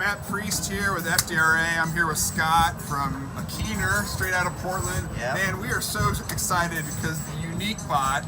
Brett Priest here with FDRA. I'm here with Scott from Keener, straight out of Portland. Yep. Man, we are so excited because the UNEEKBot,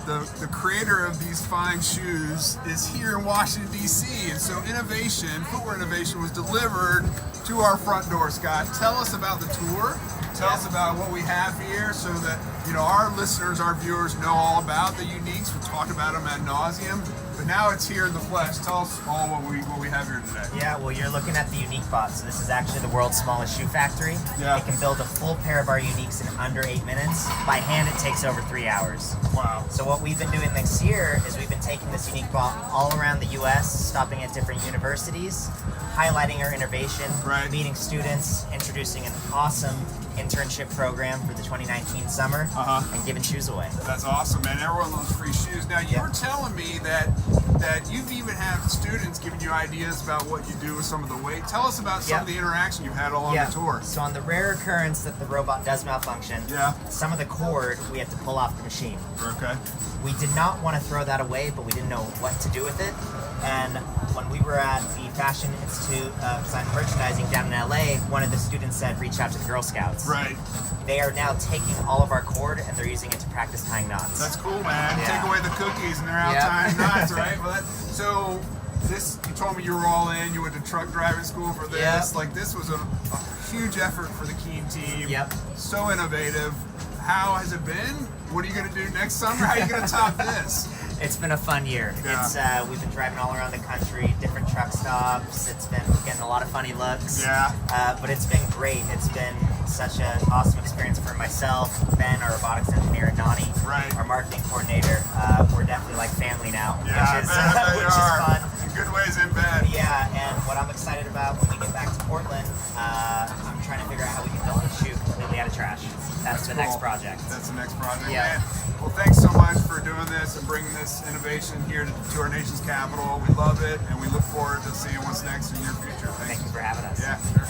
the creator of these fine shoes, is here in Washington, D.C. And so footwear innovation was delivered to our front door. Scott, tell us about the tour. Tell us about what we have here so that our listeners, our viewers know all about the Uniques. We talk about them ad nauseum. But now it's here in the flesh. Tell us all what we have here today. Yeah, well, you're looking at the UNEEKBot. So this is actually the world's smallest shoe factory. Yeah. It can build a full pair of our Uniques in under 8 minutes. By hand, it takes over 3 hours. Wow. So what we've been doing this year is we've been taking this UNEEKBot all around the U.S., stopping at different universities, highlighting our innovation, Right. meeting students, introducing an awesome internship program for the 2019 summer, and giving shoes away. That's awesome, man. Everyone loves free shoes. Now, you were telling me that you've even had students giving you ideas about what you do with some of the weight. Tell us about some of the interaction you've had all on the tour. So on the rare occurrence that the robot does malfunction, some of the cord we have to pull off the machine. Okay. We did not want to throw that away, but we didn't know what to do with it. And when we were at the Fashion Institute of Design and Merchandising down in LA, one of the students said, reach out to the Girl Scouts. Right. They are now taking all of our cord and they're using it to practice tying knots. That's cool, man. Yeah. Take away the cookies and they're out tying knots, right? Well, so you told me you were all in. You went to truck driving school for this. Yep. Like, this was a huge effort for the Keen team. Yep. So innovative. How has it been? What are you going to do next summer? How are you going to top this? It's been a fun year. Yeah. It's we've been driving all around the country, different truck stops. It's been getting a lot of funny looks. Yeah. But it's been great. It's been such an awesome experience for myself, Ben, our robotics engineer, and Nani, our marketing coordinator. We're definitely like family now, which is fun. In good ways and bad. Yeah, and what I'm excited about when we get back to Portland, I'm trying to figure out how we can build a shoe completely out of trash. That's the next project. That's the next project. Yeah. Man. Well, thanks so much for doing this and bringing this innovation here to our nation's capital. We love it, and we look forward to seeing what's next in your future. Thank you for having us. Yeah, sure.